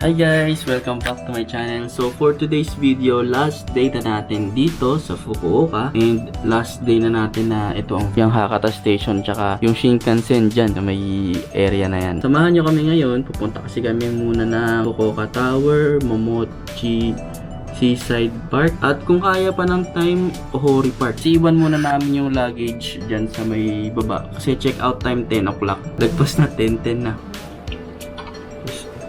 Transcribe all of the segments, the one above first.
Hi guys! Welcome back to my channel. So for today's video, last day na natin dito sa Fukuoka. And last day na natin na ito ang yung Hakata Station tsaka yung Shinkansen dyan na may area na yan. Samahan nyo kami ngayon. Pupunta kasi kami muna na Fukuoka Tower, Momochi Seaside Park, at kung kaya pa ng time, Ohori Park. Iwan muna namin yung luggage dyan sa may baba kasi check out time 10 o'clock. Lagpas na 10 na.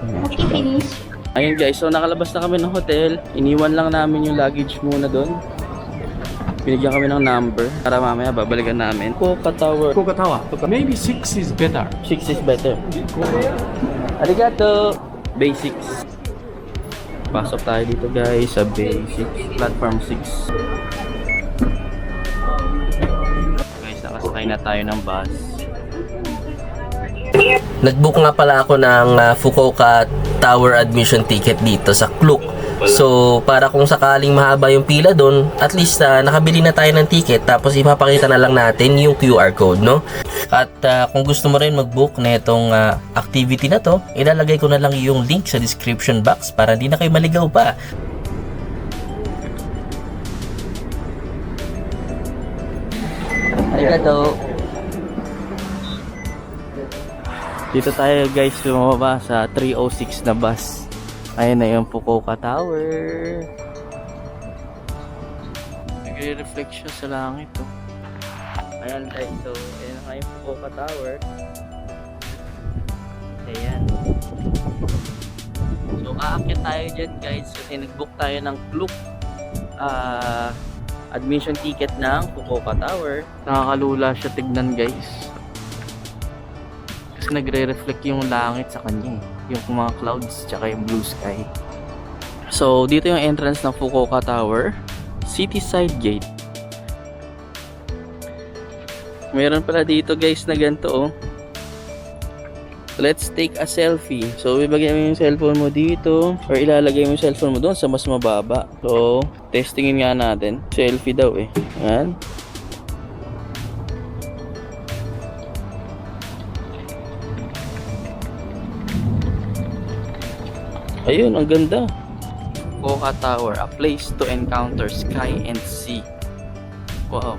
Okay, finish. Ayun guys, so nakalabas na kami ng hotel. Iniwan lang namin yung luggage muna doon. Binigyan kami ng number para mamaya babalikan namin. Fukuoka Tower. Fukuoka Tower. Maybe 6 is better. 6 is better. Arigato! Basics. Pasok tayo dito guys sa Basics. Platform 6. Guys, nakasakay na tayo ng bus. Nag-book nga pala ako ng Fukuoka Tower admission ticket dito sa Klook. So, para kung sakaling mahaba yung pila doon, at least nakabili na tayo ng ticket, tapos ipapakita na lang natin yung QR code, no? At kung gusto mo rin mag-book na itong activity na to, ilalagay ko na lang yung link sa description box para hindi na kayo maligaw pa. Arigato! Dito tayo guys, lumababa sa 306 na bus. Ayan na yung Fukuoka Tower. Nagre-reflect siya sa langit oh. Ayan guys, so ayan na yung Fukuoka Tower. Ayan. So aakyat tayo dyan guys kasi nag-book tayo ng Klook admission ticket ng Fukuoka Tower. Nakakalula siya tignan guys. Nagre-reflect yung langit sa kanya yung mga clouds tsaka yung blue sky. So dito yung entrance ng Fukuoka Tower, City Side Gate. Meron pala dito guys na ganito oh. Let's take a selfie. So ibigay mo yung cellphone mo dito or ilalagay mo yung cellphone mo doon sa mas mababa. So testingin nga natin. Selfie daw eh. Ayan. Ayun, ang ganda. Fukuoka Tower, a place to encounter sky and sea. Wow.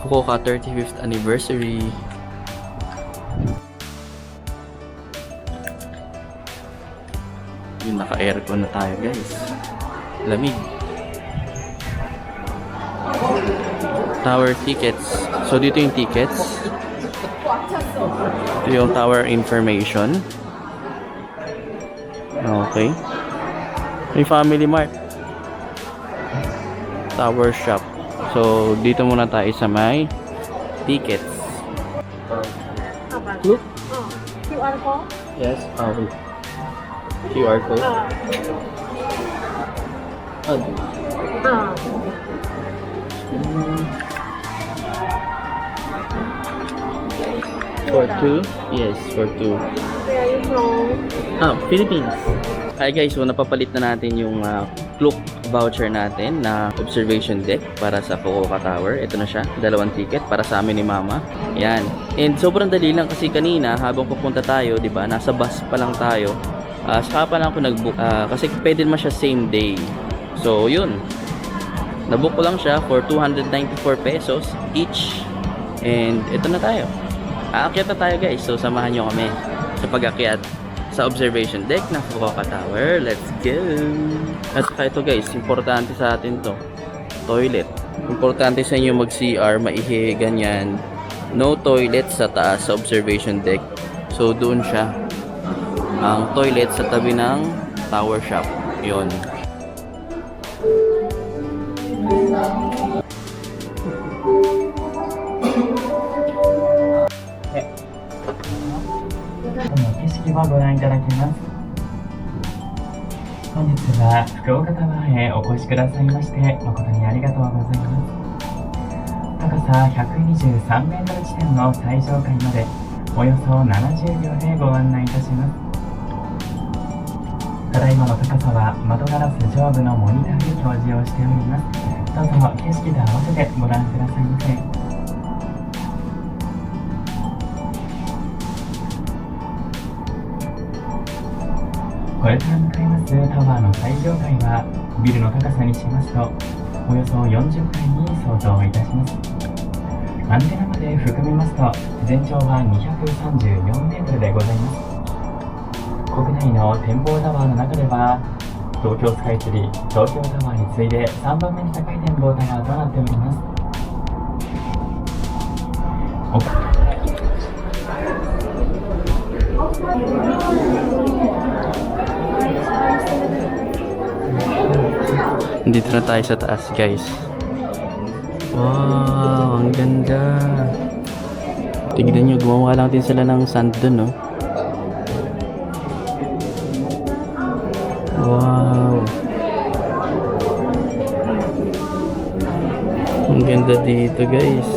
Fukuoka 35th anniversary. Yun, naka-aircon na tayo guys. Lamig. Tower tickets. So dito yung tickets. Ito yung tower information. Okay. May Family Mart. Tower shop. So dito muna tayo sa may tickets. Look. QR code? Yes. QR code. For two? Yes, for two. Where are you from? Philippines. Hi guys, so napapalit na natin yung Klook voucher natin na observation deck para sa Fukuoka Tower. Ito na siya, 2 ticket para sa amin ni Mama. Yan. And sobrang dali lang kasi kanina habang pupunta tayo, 'di ba? Nasa bus pa lang tayo. Saka pa lang ako nag-book kasi pwede naman siya same day. So, yun. Nabook ko lang siya for 294 pesos each. And ito na tayo. Aakyat na tayo guys. So samahan nyo kami sa pag-akyat sa observation deck ng Fukuoka Tower. Let's go! At saka ito guys, importante sa atin to. Toilet. Importante sa inyo mag-CR, maihi, ganyan. No toilet sa taas sa observation deck. So doon siya. Ang toilet sa tabi ng tower shop. Yun. 景色をご覧いただきます。本日は福岡タワーへお越しくださいまして誠にありがとうございます。高さ123メートル地点の最上階までおよそ70秒でご案内いたします。ただいまの高さは窓ガラス上部のモニターで表示をしております。どうぞ景色と合わせてご覧くださいませ。これから向かいますタワーの最上階はビルの高さにしますとおよそ40階に相当いたします。アンテナまで含めますと全長は234メートルでございます。国内の展望タワーの中では東京スカイツリー、東京タワーに次いで3番目に高い展望タワーとなっております。Dito na tayo sa taas, guys. Wow, ang ganda. Tignan nyo, gumawa lang din sila ng sand dun, no? Wow. Ang ganda dito, guys.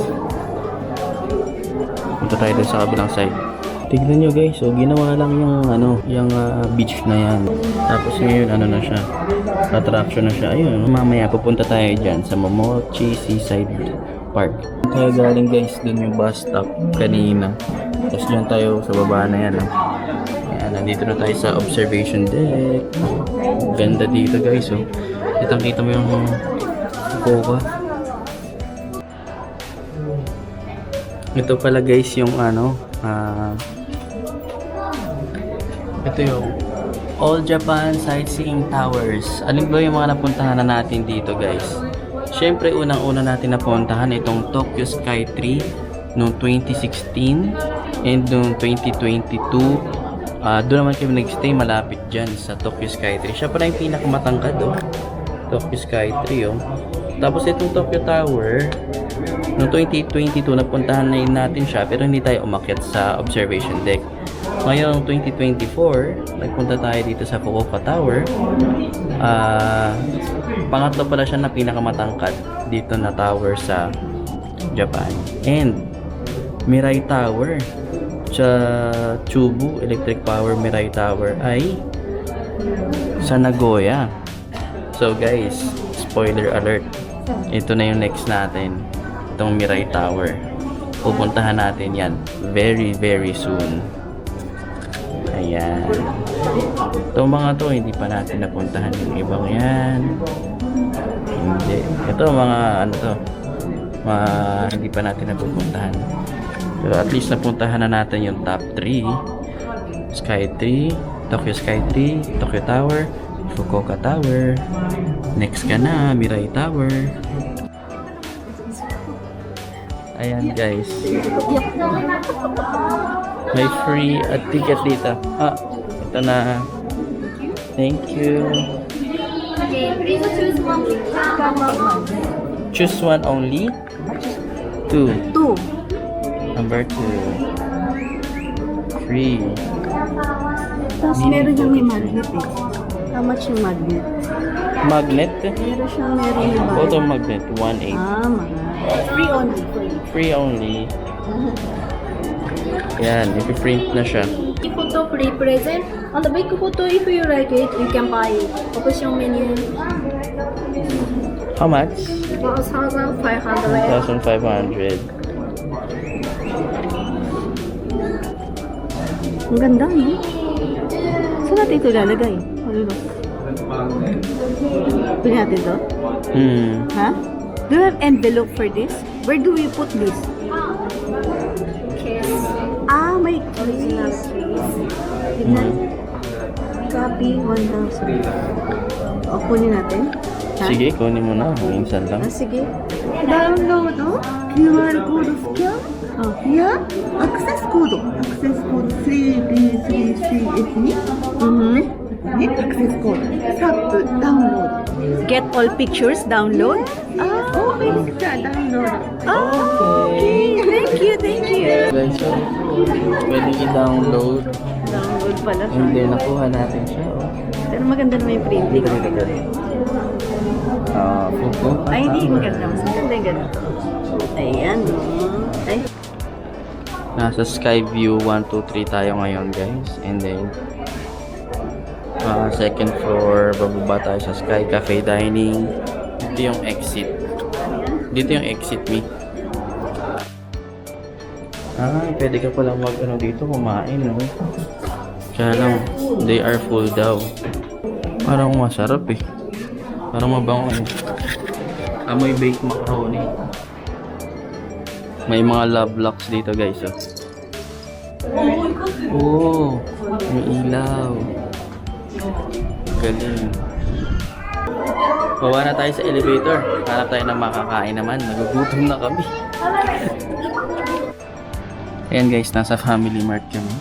Punta tayo dun sa kabilang side. Tignan nyo, guys. So, ginawa lang yung beach na yan. Tapos ngayon, ano na siya? Attraction na siya. Ayun, mamaya pupunta tayo dyan sa Momochi Seaside Park. Tayo galing, guys, dun yung bus stop kanina. Tapos dyan tayo sa baba na yan. Ayan, nandito na tayo sa observation deck. Ganda dito, guys. So, kitang-kita mo yung Fukuoka. Ito pala, guys, yung ito yung All Japan Sightseeing Towers. Alin ba yung mga napuntahan na natin dito, guys? Siyempre, unang-una natin napuntahan itong Tokyo Sky Tree noong 2016 and noong 2022. Doon naman kami nag-stay malapit dyan sa Tokyo Sky Tree. Siya pala yung pinakamatangkad, oh. Tokyo Sky Tree, oh. Tapos itong Tokyo Tower, noong 2022 napuntahan na natin siya pero hindi tayo umakyat sa observation deck. Ngayon, 2024, nagpunta tayo dito sa Fukuoka Tower. Pangatlo pala siya na pinakamatangkad dito na tower sa Japan. And Mirai Tower sa Chubu Electric Power Mirai Tower ay sa Nagoya. So guys, spoiler alert. Ito na yung next natin. Itong Mirai Tower. Pupuntahan natin yan very very soon. Ayan. Itong mga to, hindi pa natin napuntahan yung ibang yan. Hindi. Ito, mga ano to, mga hindi pa natin napupuntahan. Pero at least napuntahan na natin yung top 3. Sky 3, Tokyo Sky 3, Tokyo Tower, Fukuoka Tower. Next ka na, Mirai Tower. Ayan, guys. May free ticket dito. Ito na. Thank you. Okay, please choose one picture. Choose one only. 2. Two. Number 2. Free. Tapos meron yung may magnet eh. How much yung magnet? Magnet. Meron yung Photo magnet. magnet. 1.8. Mahal. Free only. Free only. Yan. Ipi-print na siya. Photo free present. On the big photo, if you like it, you can buy it. Option menu. How much? 1,500. 1,500. Ang ganda, no? Saan natin ito lalagay? Ano ba? Ito natin to? Ha? Do you have envelope for this? Where do we put this? May original case. Tignan. Copy 1,000. O, kunin natin. Ha? Sige, kunin mo na. Minsan lang. Sige. Download, QR code scan. Here, access code. Access code 3B33F2. Access code. Tap download. Get all pictures, download. Okay. Download. Okay. Thank you. Guys, so, pwede i-download. Download pala siya. And then, nakuha natin siya. Oh. Pero maganda naman yung printing. Fukuoka. Ay, hindi maganda. Mas maganda yung ganito. Ayan. Ay. Nasa Skyview 1, 2, 3 tayo ngayon, guys. And then, second floor, bababa tayo sa Sky Cafe Dining. Dito yung exit. Dito yung exit me. Pwede ka palang dito kumain, no? Kaya lang, they are full daw. Parang masarap eh. Parang mabango eh. Amoy baked macaroni. May mga love locks dito guys. Oh, may ilaw. Galing. Bawa na tayo sa elevator. Hanap tayo ng makakain naman. Nagugutom na kami. Ayan guys, nasa Family Mart kami.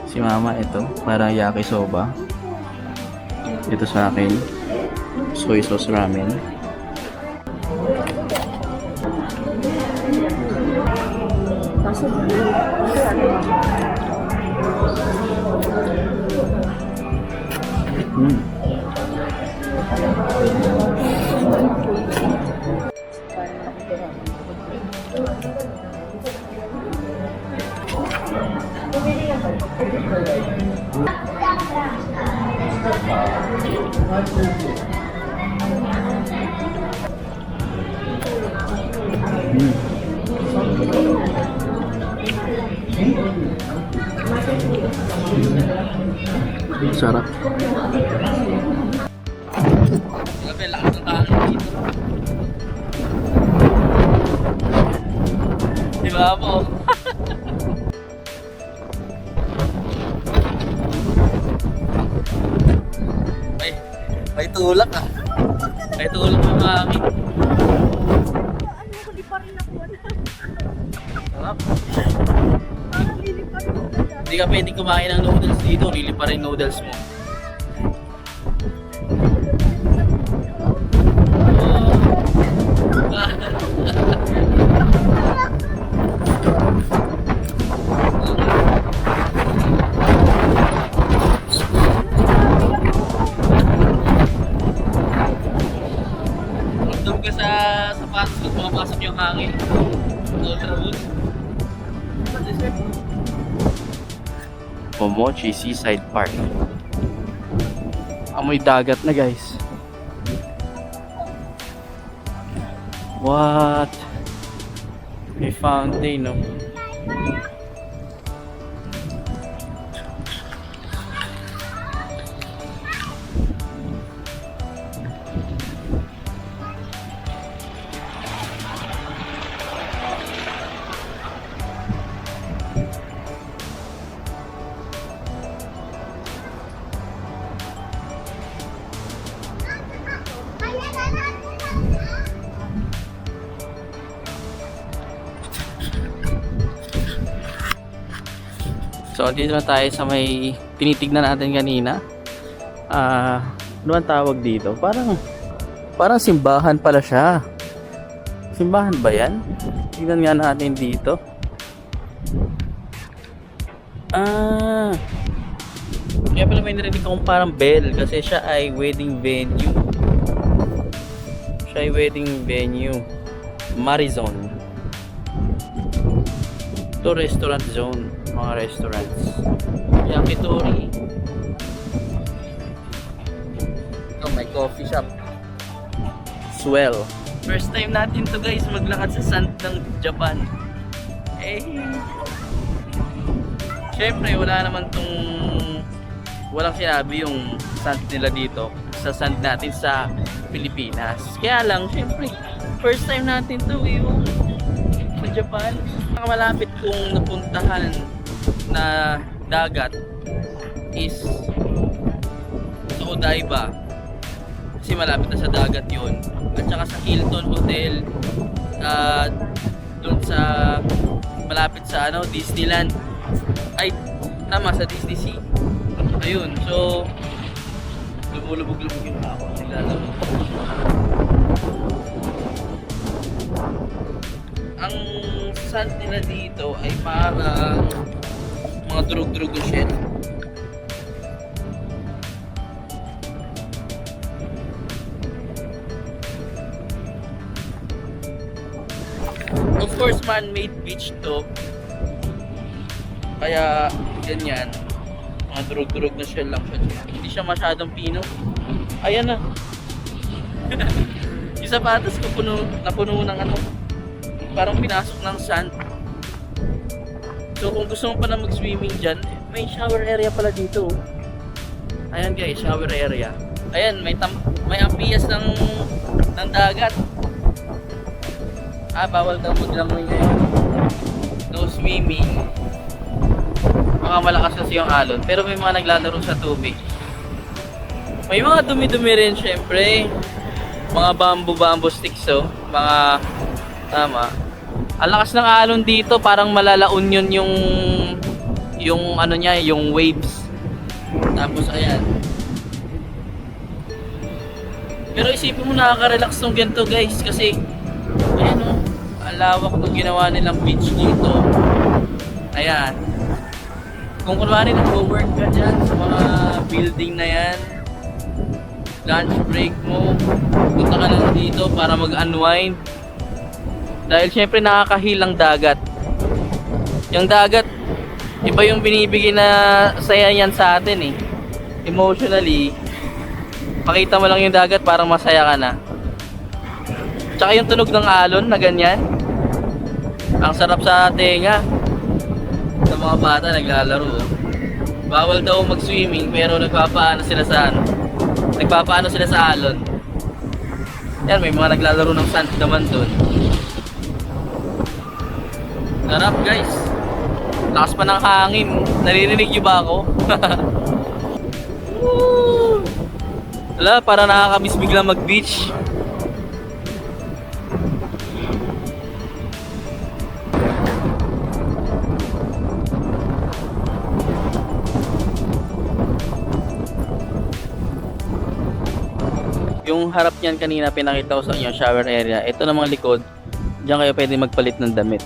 Si mama ito, para yakisoba. Ito sa akin, soy sauce ramen. Sarap. Grabe, lakas ng tahan dito. Diba po? May tulak ah. May tulak ng hangin. Huli pa rin ako. Sarap. Hindi ka pwedeng kumain ng noodles dito, lili pa rin noodles mo. Doon ka sa sapatos kung pumapasok yung hangin. Ultra boost. Pomochi Seaside Park. Amoy dagat na guys. What? May fountain, no? So, dito na tayo sa may tinitignan natin kanina. Ano ang tawag dito? Parang simbahan pala siya. Simbahan ba yan? Tignan nga natin dito. Kaya pala may narinig akong parang bell kasi siya ay wedding venue. Siya ay wedding venue. Marizon. Ito restaurant zone. Mga restaurants. Yakitori. Ito may coffee shop. Swell. First time natin to guys maglakad sa sand ng Japan. Syempre wala naman walang sinabi yung sand nila dito sa sand natin sa Pilipinas. Kaya lang syempre first time natin to yung sa Japan. Malapit kong napuntahan na dagat is sa Odaiba kasi malapit na sa dagat yun, at saka sa Hilton Hotel doon sa malapit sa Disneyland, ay tama, sa Disney Sea. Ayun, so lumulubog-lubog yung ako, naglalaro. Ang sand nila dito ay parang mga durug-durug na shell. Of course, man-made beach to. Kaya ganyan. Mga durug-durug na shell lang siya. Hindi siya masyadong pino. Ayan na. Yung sapatos ko napuno ng parang pinasok ng sand. So kung gusto mo pa na mag-swimming dyan, may shower area pala dito. Ayan guys, shower area. Ayan, may ampias ng dagat. Bawal daw maglangoy ngayon. No swimming. Mga malakas kasi yung alon, pero may mga naglalaro sa tubig. May mga dumi-dumi rin syempre. Mga bamboo sticks mga tama. Ang lakas ng alon dito, parang malalaon yun yung ano niya, yung waves. Tapos ayan. Pero isipin mo, nakaka-relax tong ganito guys, kasi ayan ang lawak ng ginawa nilang beach dito. Ayan. Kung kunwari nag-work ka dyan sa mga building na yan, lunch break mo, punta ka lang dito para mag-unwind. Dahil syempre nakakahilang dagat. Yung dagat, iba yung binibigay na saya yan sa atin eh. Emotionally, makita mo lang yung dagat, parang masaya ka na. Tsaka yung tunog ng alon na ganyan, ang sarap sa tenga. Sa mga bata naglalaro. Bawal daw mag-swimming, pero nagpapaano sila sa alon. Yan, may mga naglalaro ng sand naman dun. Sarap guys. Lakas pa ng hangin. Naririnig nyo ba ako? Wala, para nakakamiss bigla mag-beach. Yung harap niyan kanina pinakita ko sa inyo, shower area. Ito namang likod, diyan kayo pwede magpalit ng damit.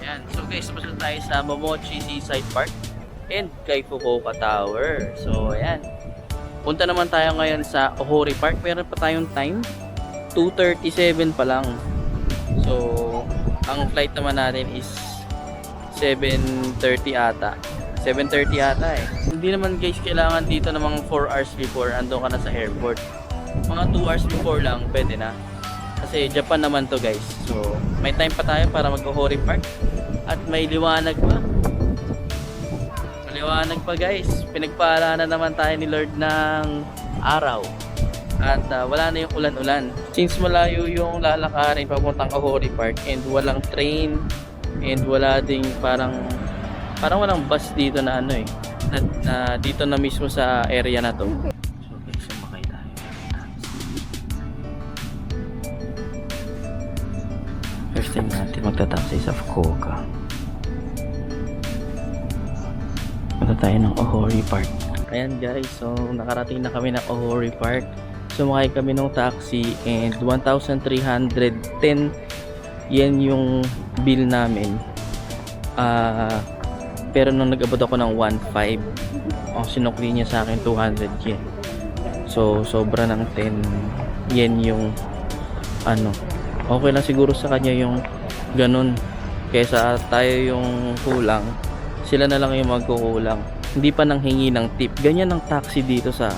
Ayan, so guys, tapos na tayo sa Momochi Seaside Park and kay Fukuoka Tower. So ayan, punta naman tayo ngayon sa Ohori Park. Meron pa tayong time, 2:37 pa lang. So ang flight naman natin is 7:30 ata. 7:30 ata eh. Hindi naman guys kailangan dito ng mga 4 hours before andun ka na sa airport. Mga 2 hours before lang pwede na. Kasi Japan naman to guys. So may time pa tayo para mag-Ohori Park. At may liwanag pa. Maliwanag pa guys. Pinagpala na naman tayo ni Lord ng araw. At wala na yung ulan-ulan. Since malayo yung lalakarin papuntang Ohori Park and walang train and wala ding parang walang bus dito na ano eh na dito na mismo sa area na to. So guys, sumakay tayo. First time natin magta-taxi sa Fukuoka. Punta tayo ng Ohori Park. Ayan guys, so nakarating na kami ng Ohori Park. Sumakay kami ng taxi and 1,310 yen yung bill namin. Pero nung nag-abot ako ng 1,500, sinukli niya sa akin 200 yen. So sobra ng 10 yen yung ano. Okay lang siguro sa kanya yung ganun, kaysa tayo yung kulang, sila na lang yung magkukulang. Hindi pa nang hingi ng tip. Ganyan ang taxi dito sa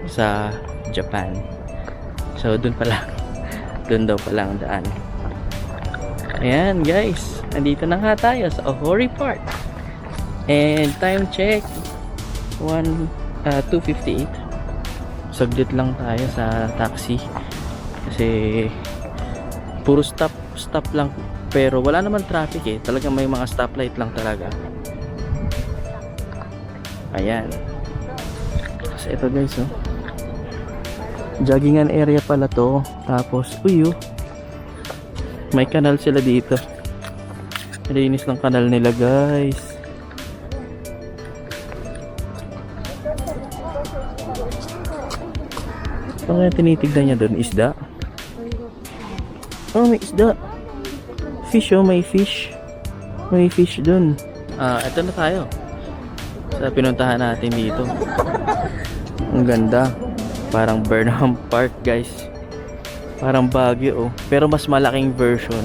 sa Japan. So dun pa lang, dun daw pa lang daan. Ayan guys, nandito na nga tayo sa Ohori Park. And time check 2:58. Saglit lang tayo sa taxi kasi puro stop lang, pero wala naman traffic eh. Talagang may mga stoplight lang talaga. Ayan. Kasi ito guys, joggingan area pala to. Tapos may kanal sila dito. Linis ng kanal nila guys. Ano nga tinitignan niya doon? Isda? Oh, may isda. Fish, may fish. May fish doon. Ito na tayo sa pinuntahan natin dito. Ang ganda. Parang Burnham Park guys. Parang Baguio pero mas malaking version.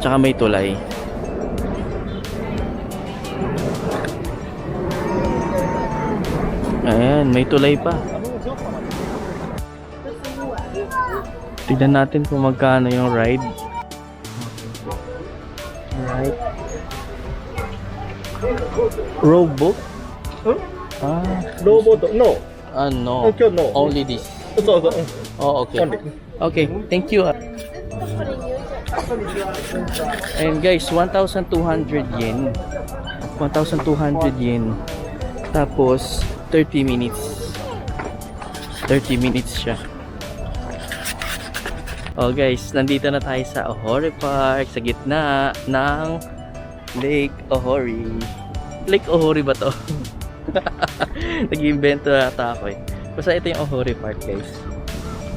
Tsaka may tulay. Ayan, may tulay pa. Tignan natin kung magkano yung ride. Alright. Rowboat? Ah, Robot, no. no. Okay, no. Only this. So, Oh, okay. only. Okay, thank you. And guys, 1,200 yen. 1,200 yen. Tapos, 30 minutes. 30 minutes siya. Oh guys, nandito na tayo sa Ohori Park, sa gitna ng Lake Ohori. Lake Ohori ba to? Nag-invento ata ako eh. Basta ito yung Ohori Park guys.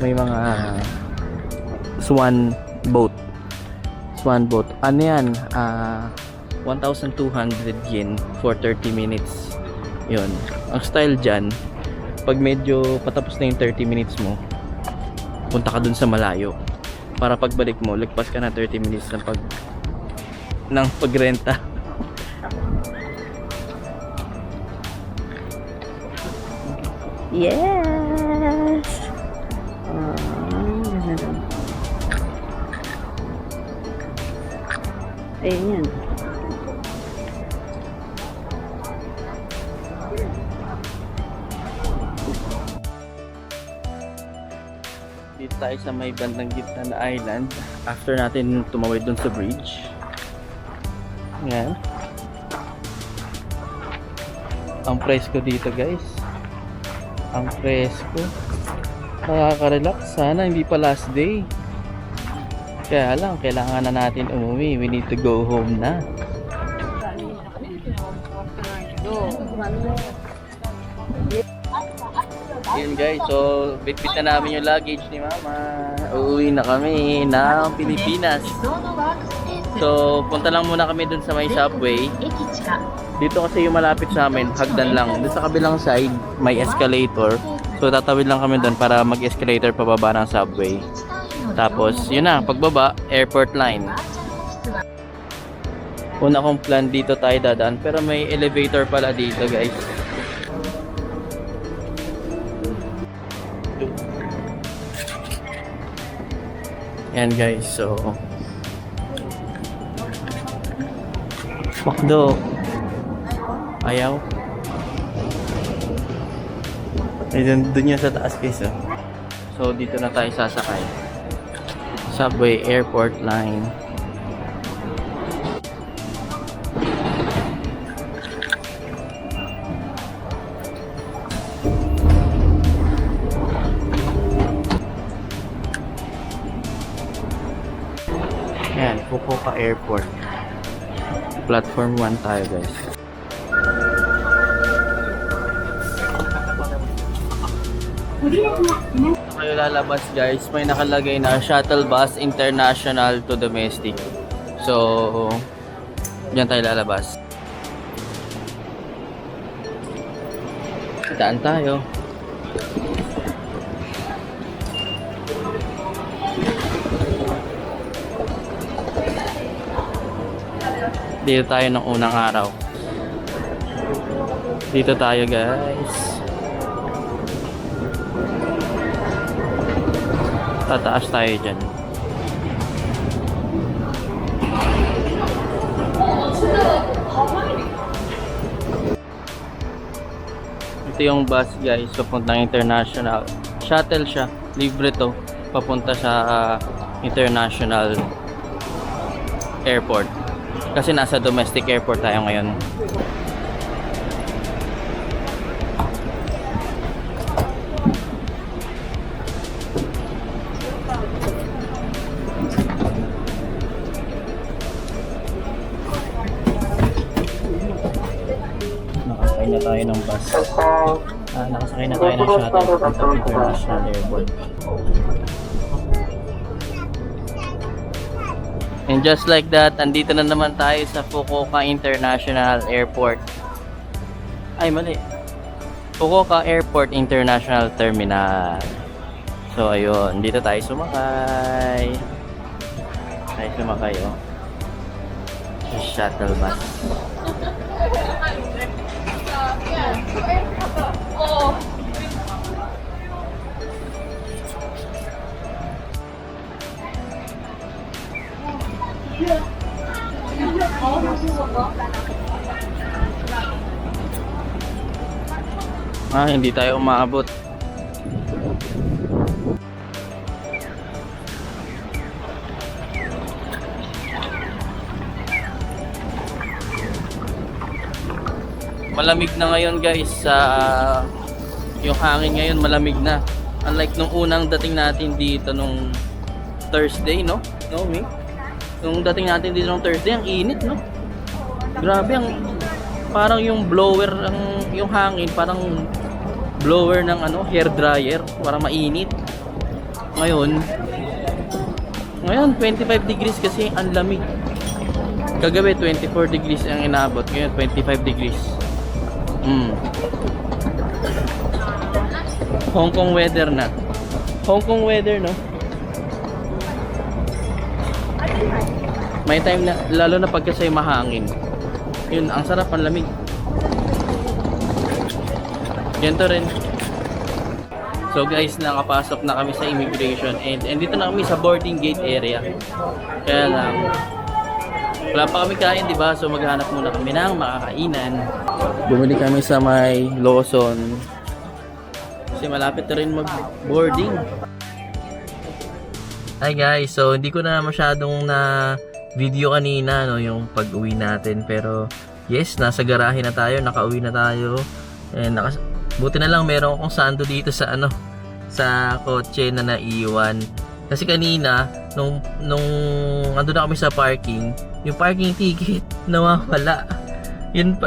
May mga swan boat. Swan boat. Ano yan? 1,200 yen for 30 minutes. Yun. Ang style dyan, pag medyo patapos na yung 30 minutes mo, punta ka dun sa malayo. Para pagbalik mo, lagpas ka na 30 minutes ng pagrenta. Yes! Ayan. Dito tayo sa may bandang gitna na island. After natin tumawid dun sa bridge. Yan. Ang presko dito guys. Ang presko. Nakaka-relax. Sana hindi pa last day. Kaya lang, kailangan na natin umuwi. We need to go home na. Yun guys, so bitbit na namin yung luggage ni Mama. Uuwi na kami ng Pilipinas. So punta lang muna kami dun sa may subway. Dito kasi yung malapit sa amin, hagdan lang. Dun sa kabilang side, may escalator. So tatawid lang kami dun para mag-escalator pababa ng subway. Tapos yun na, pagbaba, airport line. Una kong plan dito tayo dadaan, pero may elevator pala dito guys. Yan guys, so Makdo ayaw. Dun yun sa taas guys oh. So dito na tayo sasakay. Subway airport line. Yan, Fukuoka Airport. Platform 1 tayo guys. Kayo lalabas guys, may nakalagay na shuttle bus international to domestic. So, diyan tayo lalabas. Daan tayo. Dito tayo ng unang araw. Dito tayo guys. Tataas tayo dyan. Ito yung bus guys, papuntang international. Shuttle siya, libre to. Papunta sa international airport. Kasi nasa domestic airport tayo ngayon. Nakasakay na tayo ng bus. Nakasakay na tayo ng shuttle papuntang international airport. And just like that, andito na naman tayo sa Fukuoka International Airport. Ay, mali. Fukuoka Airport International Terminal. So, ayun. Dito tayo sumakay. Tayo sumakay, oh. Sa shuttle bus. Hindi tayo umaabot. Malamig na ngayon guys, yung hangin ngayon malamig na. Unlike nung unang dating natin dito nung Thursday, no? No, me? Nung dating natin dito nung Thursday, ang init, no? Grabe, parang yung blower, yung hangin, parang blower ng hair dryer, parang mainit. Ngayon 25 degrees kasi ang lamig. Kagabi 24 degrees ang inabot, ngayon 25 degrees. Hong Kong weather na. Hong Kong weather, no? May time na, lalo na pag kasi mahangin. Yun, ang sarap, ang lamig. Ganito rin. So guys, nakapasok na kami sa immigration and dito na kami sa boarding gate area. Kaya lang, wala pa kami kain, diba? So maghanap muna kami ng makakainan. Bumili kami sa may Lawson kasi malapit na rin mag-boarding. Hi guys, so hindi ko na masyadong na video kanina, no, yung pag-uwi natin, pero yes, nasa garahe na tayo, nakauwi na tayo. And buti na lang meron akong sando dito sa sa kotse na naiwan. Kasi kanina nung ando na kami sa parking, yung parking ticket nawawala. Yun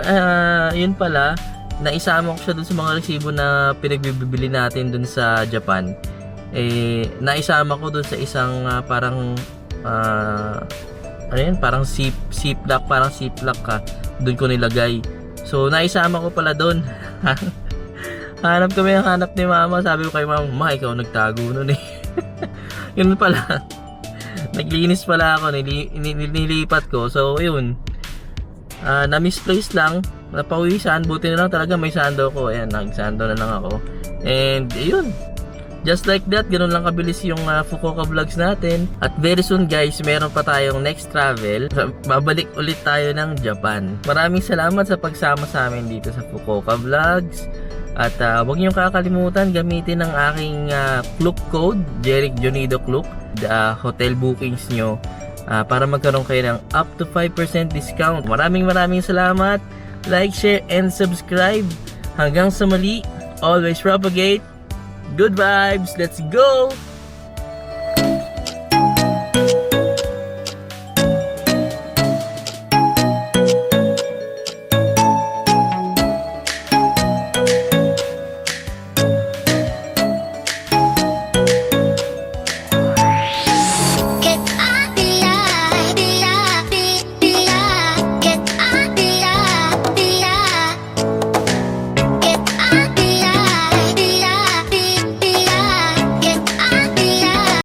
pala, naisama ko siya dun sa mga resibo na pinagbibili natin dun sa Japan. Naisama ko dun sa isang parang parang ziplock ka. Dun ko nilagay. So naisama ko pala dun. Hanap ni mama. Sabi ko kay mama, "Ma, ikaw nagtago nun eh." Yun pala. Naglinis pala ako, nilipat ko. So yun, na-misplace lang, napawisan. Buti na lang talaga may sando ko. Ayan, nagsando na lang ako. And yun, just like that, ganun lang kabilis yung Fukuoka vlogs natin. At very soon guys, meron pa tayong next travel. Babalik ulit tayo ng Japan. Maraming salamat sa pagsama sa amin dito sa Fukuoka vlogs. At huwag niyong kakalimutan gamitin ang aking Klook code, Jeric Jonido Klook, hotel bookings nyo, para magkaroon kayo ng up to 5% discount. Maraming salamat. Like, share, and subscribe. Hanggang sa muli, always propagate good vibes. Let's go!